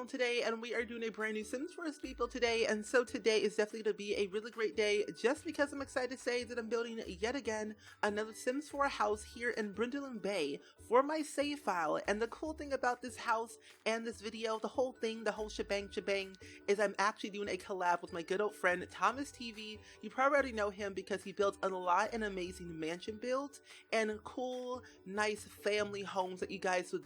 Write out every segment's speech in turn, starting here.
Brindleton today, and we are doing a brand new Sims 4 speed build today. And so today is definitely going to be a really great day, just because I'm excited to say that I'm building yet again another Sims 4 house here in Brindleton Bay for my save file. And the cool thing about this house and this video, the whole thing, the whole shebang, is I'm actually doing a collab with my good old friend ThomasTV. You probably already know him because he builds a lot of amazing mansion builds and cool, nice family homes that you guys would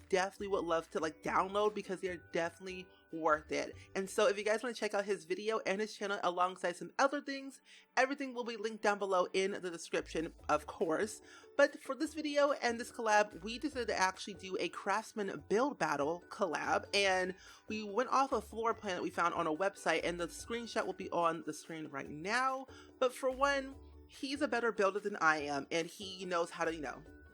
love to like download, because they're definitely worth it. And so if you guys want to check out his video and his channel alongside some other things, everything will be linked down below in the description, of course. But for this video and this collab, we decided to actually do a Craftsman build battle collab, and we went off a floor plan that we found on a website, and the screenshot will be on the screen right now. But for one, he's a better builder than I am, and he knows how to,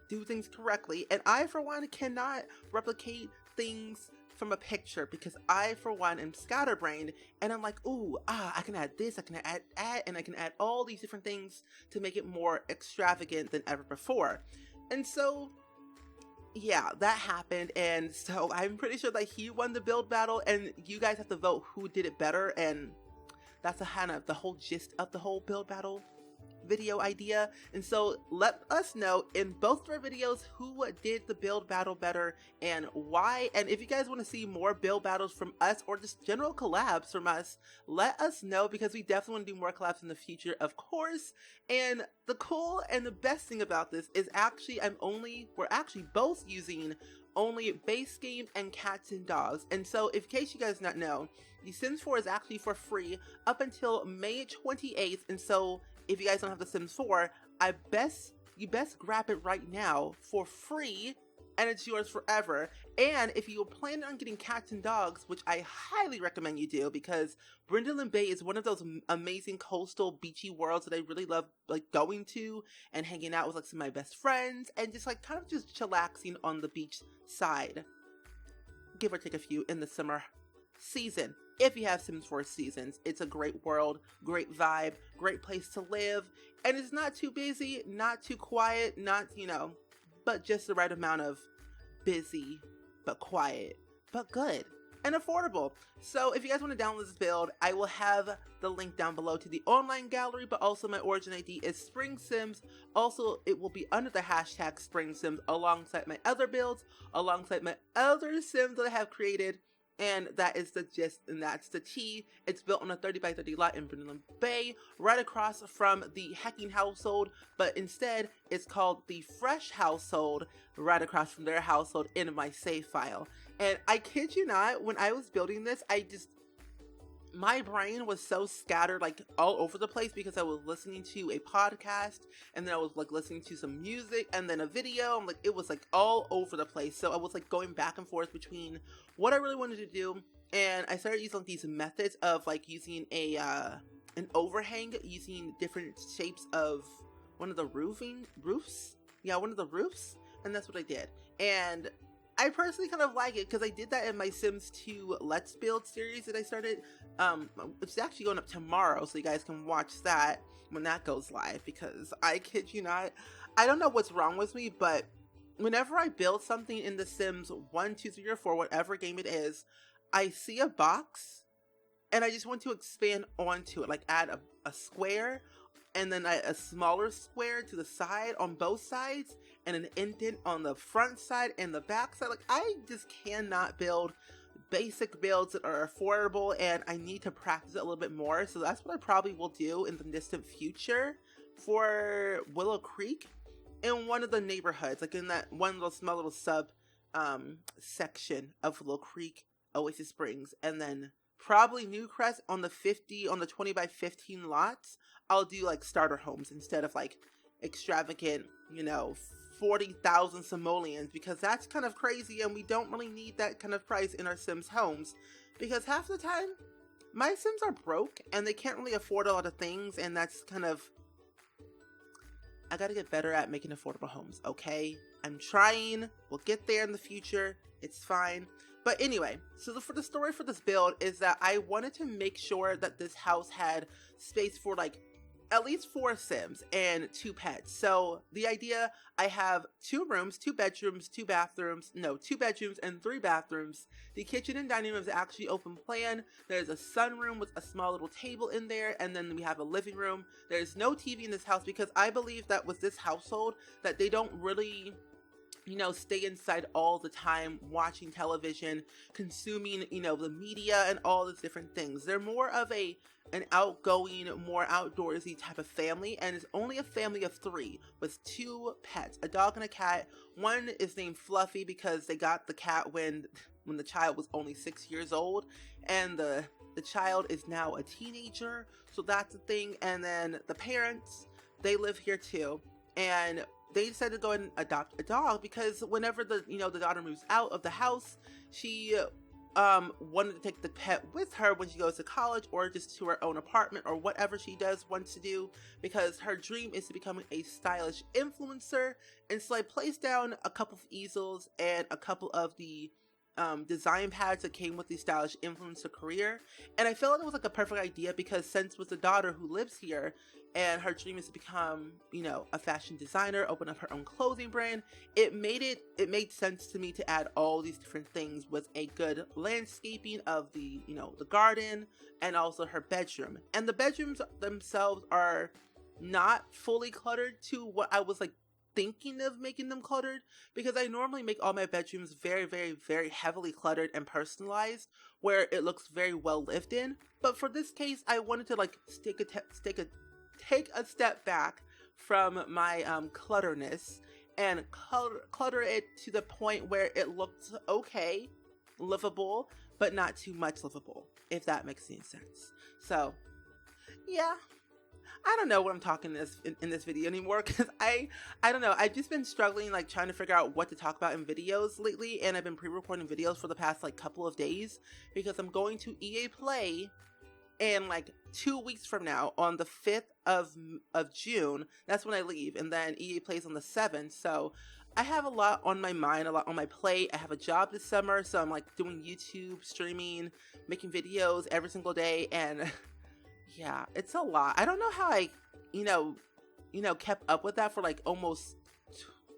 do things correctly, and I for one cannot replicate things from a picture, because I for one am scatterbrained, and I'm like, I can add this, I can add, and I can add all these different things to make it more extravagant than ever before. And so yeah, that happened, and so I'm pretty sure that he won the build battle, and you guys have to vote who did it better, and that's kind of the whole gist of the whole build battle video idea. And so let us know in both of our videos who did the build battle better and why. And if you guys want to see more build battles from us, or just general collabs from us, let us know, because we definitely want to do more collabs in the future, of course. And the cool and the best thing about this is actually we're actually both using only base game and cats and dogs. And so in case you guys not know, the Sims 4 is actually for free up until May 28th. And so if you guys don't have the Sims 4, you best grab it right now for free, and it's yours forever. And if you're planning on getting cats and dogs, which I highly recommend you do, because Brindleton Bay is one of those amazing coastal beachy worlds that I really love like going to and hanging out with like some of my best friends, and just like kind of just chillaxing on the beach side, give or take a few in the summer season. If you have Sims 4 seasons, it's a great world, great vibe, great place to live, and it's not too busy, not too quiet, but just the right amount of busy, but quiet, but good, and affordable. So if you guys want to download this build, I will have the link down below to the online gallery, but also my origin ID is SpringSims. Also, it will be under the hashtag SpringSims alongside my other builds, alongside my other Sims that I have created. And that is the gist, and that's the tea. It's built on a 30 by 30 lot in Brindleton Bay, right across from the Hecking household, but instead it's called the Fresh household, right across from their household in my save file. And I kid you not, when I was building this, my brain was so scattered, like all over the place, because I was listening to a podcast, and then I was like listening to some music, and then a video. It was like all over the place. So I was like going back and forth between what I really wanted to do, and I started using like these methods of like using an overhang, using different shapes of one of the roofs. Yeah, one of the roofs, and that's what I did. And I personally kind of like it, because I did that in my Sims 2 Let's Build series that I started. It's actually going up tomorrow, so you guys can watch that when that goes live, because I kid you not, I don't know what's wrong with me, but whenever I build something in the Sims 1, 2, 3, or 4, whatever game it is, I see a box, and I just want to expand onto it, like add a square, and then a smaller square to the side on both sides, and an indent on the front side and the back side. Like, I just cannot build basic builds that are affordable, and I need to practice it a little bit more. So that's what I probably will do in the distant future for Willow Creek, in one of the neighborhoods, like in that one little small little sub section of Willow Creek, Oasis Springs, and then probably Newcrest on the 20 by 15 lots. I'll do like starter homes instead of like extravagant, 40,000 simoleons, because that's kind of crazy, and we don't really need that kind of price in our Sims homes, because half the time my Sims are broke and they can't really afford a lot of things, and that's kind of, I gotta get better at making affordable homes, okay? I'm trying, we'll get there in the future, it's fine. But anyway, so for the story for this build is that I wanted to make sure that this house had space for like at least 4 Sims and 2 pets. So the idea, I have 2 rooms, 2 bedrooms, 2 bathrooms, no, 2 bedrooms and 3 bathrooms. The kitchen and dining room is actually open plan. There's a sunroom with a small little table in there, and then we have a living room. There's no TV in this house because I believe that with this household that they don't really, you know, stay inside all the time watching television, consuming, you know, the media and all these different things. They're more of an outgoing, more outdoorsy type of family, and it's only a family of 3 with 2 pets, a dog and a cat. One is named Fluffy because they got the cat when the child was only 6 years old, and the child is now a teenager, so that's the thing. And then the parents, they live here too, and they decided to go and adopt a dog because whenever the daughter moves out of the house, she wanted to take the pet with her when she goes to college or just to her own apartment or whatever she wants to do, because her dream is to become a stylish influencer. And so I placed down a couple of easels and a couple of the design pads that came with the stylish influencer career, and I felt like it was like a perfect idea because since with the daughter who lives here and her dream is to become, you know, a fashion designer, open up her own clothing brand, it made sense to me to add all these different things with a good landscaping of the, you know, the garden and also her bedroom. And the bedrooms themselves are not fully cluttered to what I was like thinking of making them cluttered, because I normally make all my bedrooms very, very, very heavily cluttered and personalized where it looks very well lived in. But for this case, I wanted to like take a step back from my clutterness and clutter it to the point where it looked okay, livable, but not too much livable, if that makes any sense. So yeah, I don't know what I'm talking in this video anymore, because I don't know. I've just been struggling like trying to figure out what to talk about in videos lately, and I've been pre-recording videos for the past like couple of days because I'm going to EA Play in like 2 weeks from now on the 5th of June. That's when I leave, and then EA plays on the 7th. So I have a lot on my mind, a lot on my plate. I have a job this summer, so I'm like doing YouTube, streaming, making videos every single day, and yeah, it's a lot. I don't know how I, you know, kept up with that for like almost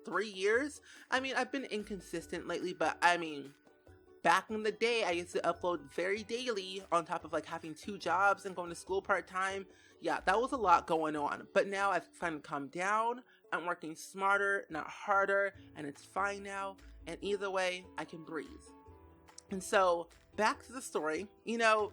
3 years. I mean, I've been inconsistent lately, but I mean, back in the day, I used to upload very daily on top of like having 2 jobs and going to school part-time. Yeah, that was a lot going on. But now I've finally calmed down. I'm working smarter, not harder, and it's fine now. And either way, I can breathe. And so, back to the story. You know,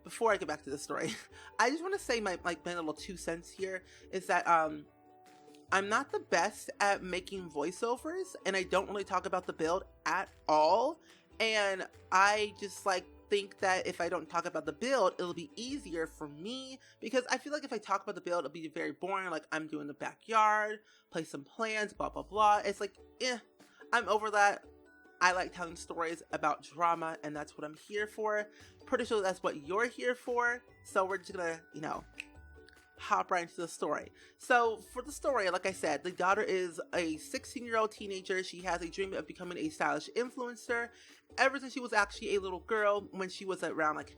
before I get back to the story, I just want to say my little 2 cents here is that I'm not the best at making voiceovers, and I don't really talk about the build at all. And I just like think that if I don't talk about the build, it'll be easier for me, because I feel like if I talk about the build, it'll be very boring. Like I'm doing the backyard, play some plants, blah blah blah. It's like, I'm over that. I like telling stories about drama, and that's what I'm here for. Pretty sure that's what you're here for. So we're just gonna, you know, hop right into the story. So for the story, like I said, the daughter is a 16-year-old teenager. She has a dream of becoming a stylish influencer ever since she was actually a little girl, when she was around like,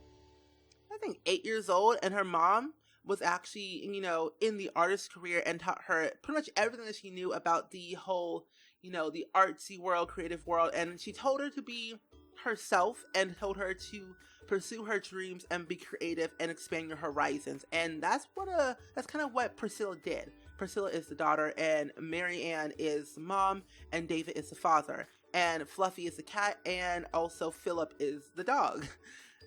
I think 8 years old, and her mom was actually, you know, in the artist career and taught her pretty much everything that she knew about the whole, you know, the artsy world, creative world. And she told her to be herself and told her to pursue her dreams and be creative and expand your horizons. And that's kind of what Priscilla did. Priscilla is the daughter, and Mary Ann is the mom, and David is the father, and Fluffy is the cat, and also Philip is the dog.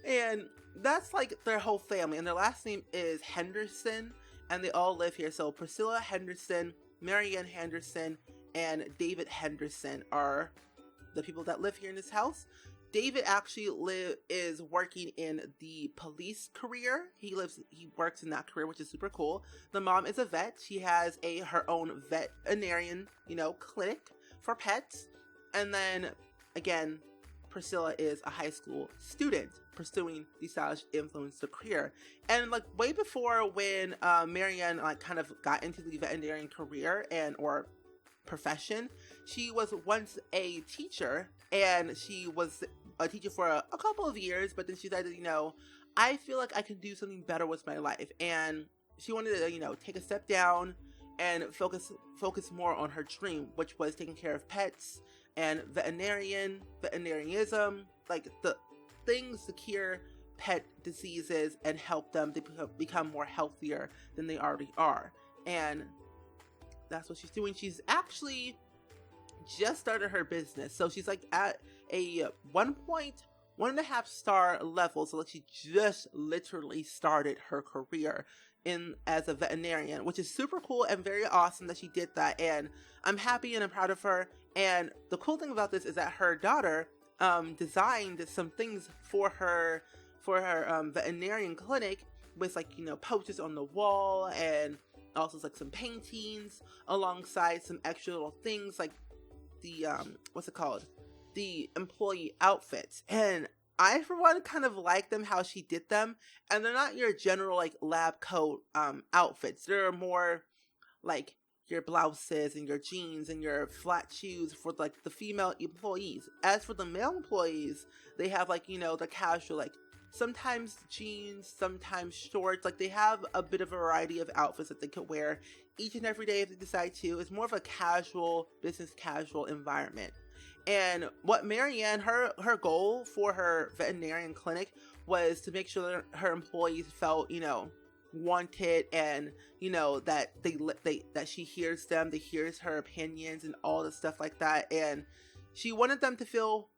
And that's like their whole family, and their last name is Henderson, and they all live here. So Priscilla Henderson, Mary Ann Henderson, and David Henderson are the people that live here in this house. David actually is working in the police career. He works in that career, which is super cool. The mom is a vet. She has her own veterinarian, you know, clinic for pets. And then again, Priscilla is a high school student pursuing the stylish influencer career. And like way before when Marianne like kind of got into the veterinarian career or profession, she was once a teacher, and she was a teacher for a couple of years, but then she decided, you know, I feel like I can do something better with my life. And she wanted to, take a step down and focus more on her dream, which was taking care of pets and veterinarianism, like the things to cure pet diseases and help them to become more healthier than they already are. And that's what she's doing. She's actually just started her business, so she's like at a 1.5 star level, so like she just literally started her career as a veterinarian, which is super cool and very awesome that she did that. And I'm happy and I'm proud of her. And the cool thing about this is that her daughter designed some things for her veterinarian clinic, with like posters on the wall, and also like some paintings alongside some extra little things like the the employee outfits. And I, for one, kind of like them how she did them, and they're not your general like lab coat outfits. They're more like your blouses and your jeans and your flat shoes for like the female employees. As for the male employees, they have like the casual, like sometimes jeans, sometimes shorts. Like they have a bit of a variety of outfits that they could wear each and every day if they decide to. It's more of a casual, business casual environment. And what Marianne, her goal for her veterinarian clinic was to make sure that her employees felt, wanted, and that that she hears them, they hears her opinions and all the stuff like that. And she wanted them to feel,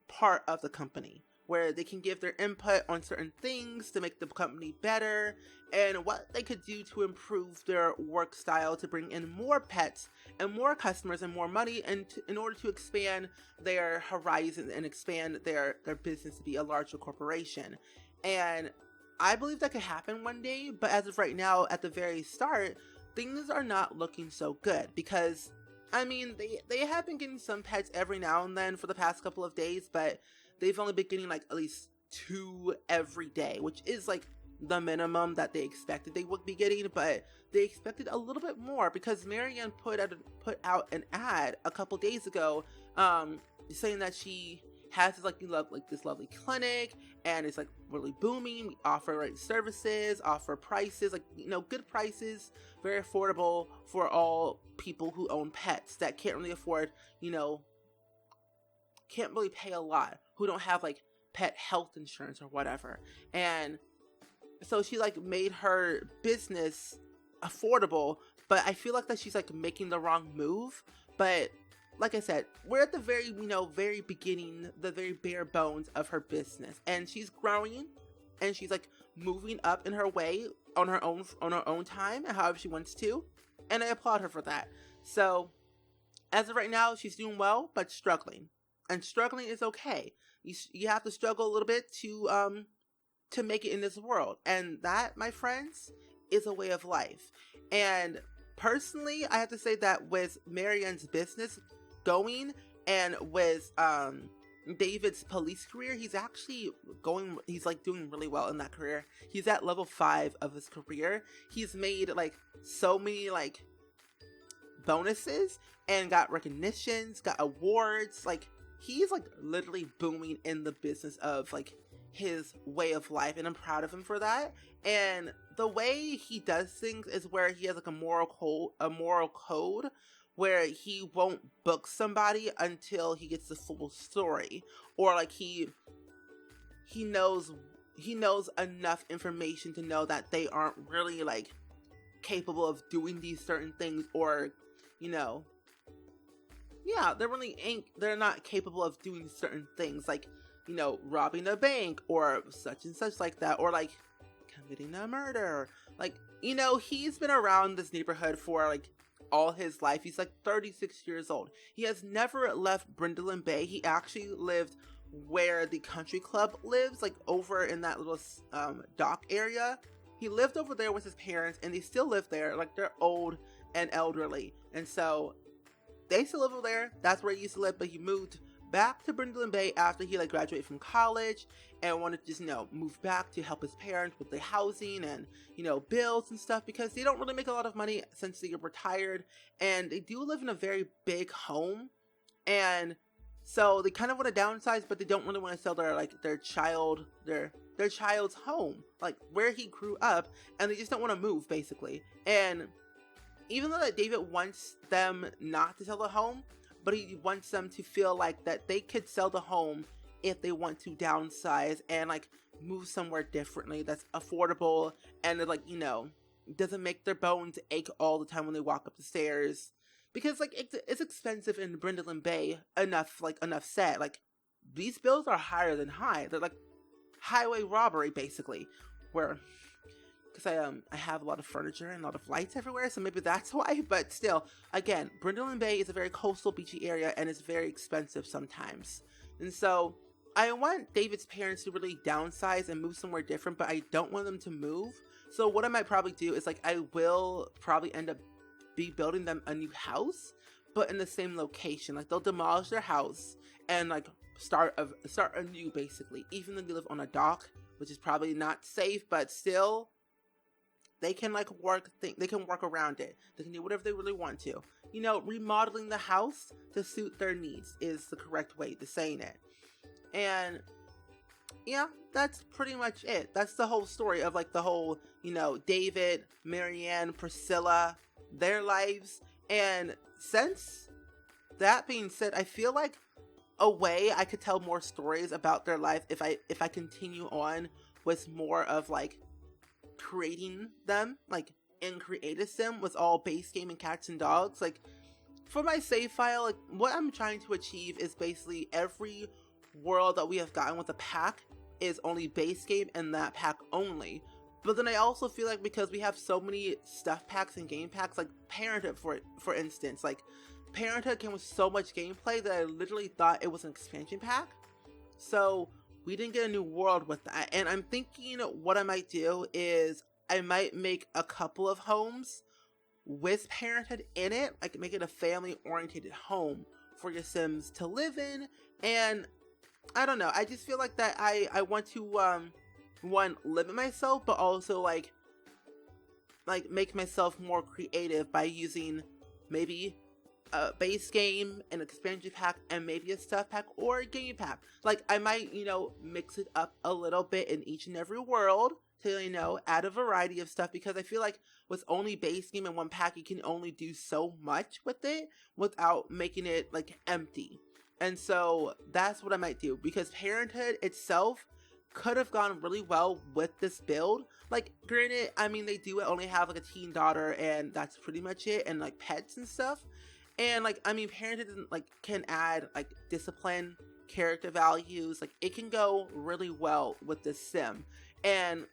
part of the company, where they can give their input on certain things to make the company better, and what they could do to improve their work style to bring in more pets and more customers and more money, and in order to expand their horizons and expand their business to be a larger corporation. And I believe that could happen one day, but as of right now, at the very start, things are not looking so good, because I mean, they have been getting some pets every now and then for the past couple of days, but they've only been getting like at least 2 every day, which is like the minimum that they expected they would be getting. But they expected a little bit more, because Marianne put out an ad a couple days ago, saying that she has this lovely clinic, and it's like really booming. We offer right services, offer prices, like good prices, very affordable for all people who own pets that can't really afford, can't really pay a lot, who don't have like pet health insurance or whatever. And so she like made her business affordable, but I feel like that she's like making the wrong move. But like I said, we're at the very, very beginning, the very bare bones of her business, and she's growing, and she's like moving up in her way on her own time, and however she wants to, and I applaud her for that. So as of right now, she's doing well, but struggling, and struggling is okay. You have to struggle a little bit to make it in this world, and that, my friends, is a way of life. And personally, I have to say that with Marianne's business going, and with David's police career, he's like doing really well in that career. He's at level 5 of his career. He's made like so many like bonuses and got recognitions, got awards. Like he's like literally booming in the business of like his way of life, and I'm proud of him for that. And the way he does things is where he has like a moral code where he won't book somebody until he gets the full story, or like he knows enough information to know that they aren't really like capable of doing these certain things, or they're not capable of doing certain things, like robbing a bank or such and such like that, or like committing a murder. Like he's been around this neighborhood for like all his life. He's like 36 years old. He has never left Brindleton Bay. He actually lived where the country club lives, like over in that little dock area. He lived over there with his parents, and they still live there. Like they're old and elderly, and so they still live over there. That's where he used to live, but he moved back to Brindleton Bay after he like graduated from college, and wanted to just move back to help his parents with the housing and bills and stuff, because they don't really make a lot of money since they are retired, and they do live in a very big home. And So they kind of want to downsize, but they don't really want to sell their child's home, like where he grew up, and they just don't want to move basically. And even though that David wants them not to sell the home, but he wants them to feel like that they could sell the home if they want to downsize and like move somewhere differently that's affordable and like, you know, doesn't make their bones ache all the time when they walk up the stairs. Because like it's expensive in Brindleton Bay, enough said. Like these bills are higher than high. They're like highway robbery basically, where because I have a lot of furniture and a lot of lights everywhere, so maybe that's why. But still, again, Brindleton Bay is a very coastal, beachy area, and it's very expensive sometimes. And so I want David's parents to really downsize and move somewhere different, but I don't want them to move. So what I might probably do is like I will probably end up building them a new house, but in the same location. Like they'll demolish their house and like start anew basically. Even though they live on a dock, which is probably not safe, but still they can like they can work around it. They can do whatever they really want to. You know, remodeling the house to suit their needs is the correct way to saying it. And yeah, that's pretty much it. That's the whole story of like the whole, you know, David, Marianne, Priscilla, their lives. And since that being said, I feel like a way I could tell more stories about their life if I continue on with more of like creating them, like in Creative Sim with all base game and cats and dogs. Like for my save file, like what I'm trying to achieve is basically every world that we have gotten with a pack is only base game and that pack only. But then I also feel like because we have so many stuff packs and game packs, like Parenthood for instance, like Parenthood came with so much gameplay that I literally thought it was an expansion pack. So we didn't get a new world with that. And I'm thinking what I might do is I might make a couple of homes with Parenthood in it, like make it a family oriented home for your Sims to live in. And I don't know, I just feel like that I want to one, limit myself, but also like make myself more creative by using maybe a base game, an expansion pack, and maybe a stuff pack or a game pack. Like I might, you know, mix it up a little bit in each and every world to, you know, add a variety of stuff, because I feel like with only base game and one pack, you can only do so much with it without making it like empty. And so that's what I might do, because Parenthood itself could have gone really well with this build. Like granted, I mean, they do only have like a teen daughter and that's pretty much it, and like pets and stuff. And like, I mean, Parenthood like can add like discipline, character values, like it can go really well with this sim. And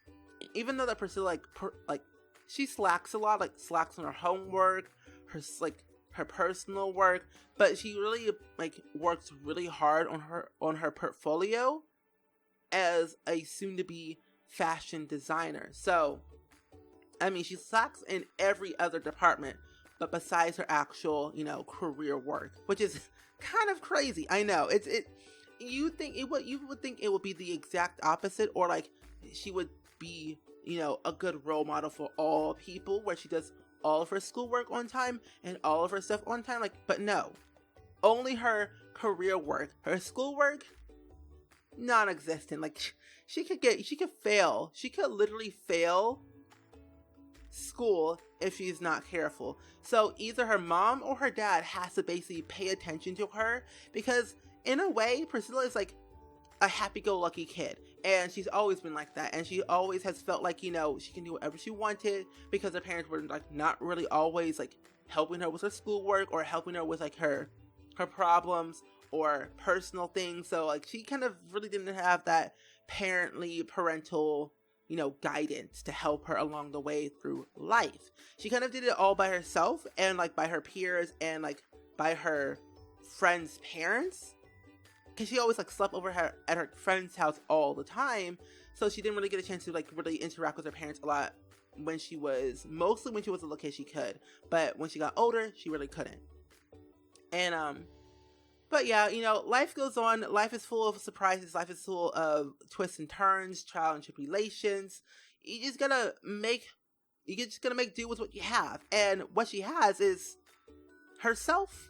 even though that Priscilla like she slacks a lot, like slacks on her homework, her personal work, but she really like works really hard on her portfolio as a soon-to-be fashion designer. So I mean, she slacks in every other department but besides her actual, you know, career work, which is kind of crazy. I know you would think it would be the exact opposite, or like she would be, you know, a good role model for all people, where she does all of her schoolwork on time and all of her stuff on time. Like, but no, only her career work, her schoolwork, non-existent. Like she could literally fail school if she's not careful. So either her mom or her dad has to basically pay attention to her, because in a way Priscilla is like a happy-go-lucky kid, and she's always been like that, and she always has felt like, you know, she can do whatever she wanted because her parents were like not really always like helping her with her schoolwork or helping her with like her problems or personal things. So like she kind of really didn't have that parental, you know, guidance to help her along the way through life. She kind of did it all by herself, and like by her peers and like by her friends' parents, because she always like slept over at her friend's house all the time. So she didn't really get a chance to like really interact with her parents a lot mostly when she was a little kid she could, but when she got older she really couldn't. And but yeah, you know, life goes on. Life is full of surprises. Life is full of twists and turns, trials and tribulations. You just gotta make do with what you have. And what she has is herself,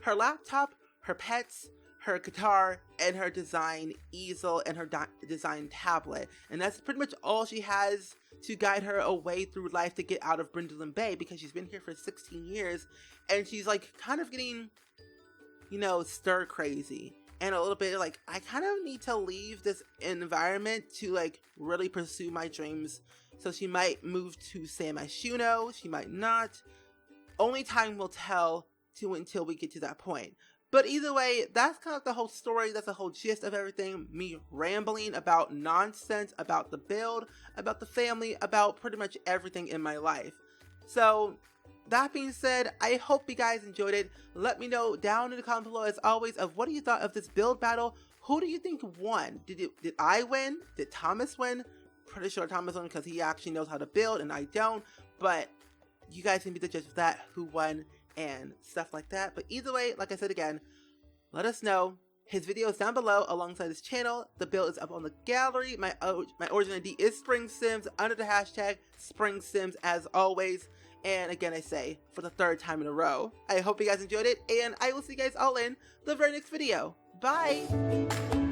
her laptop, her pets, her guitar, and her design easel, and her design tablet. And that's pretty much all she has to guide her away through life to get out of Brindleton Bay, because she's been here for 16 years and she's like kind of getting, you know, stir crazy and a little bit like, I kind of need to leave this environment to like really pursue my dreams. So she might move to San Myshuno, she might not. Only time will tell until we get to that point. But either way, that's kind of the whole story. That's the whole gist of everything. Me rambling about nonsense, about the build, about the family, about pretty much everything in my life. So that being said, I hope you guys enjoyed it. Let me know down in the comments below, as always, of what do you thought of this build battle. Who do you think won? Did I win? Did Thomas win? Pretty sure Thomas won because he actually knows how to build and I don't. But you guys can be the judge of that, who won and stuff like that. But either way, like I said again, let us know. His video is down below alongside his channel. The build is up on the gallery. My origin ID is SpringSims under the hashtag SpringSims as always. And again, I say for the 3rd time in a row, I hope you guys enjoyed it, and I will see you guys all in the very next video. Bye!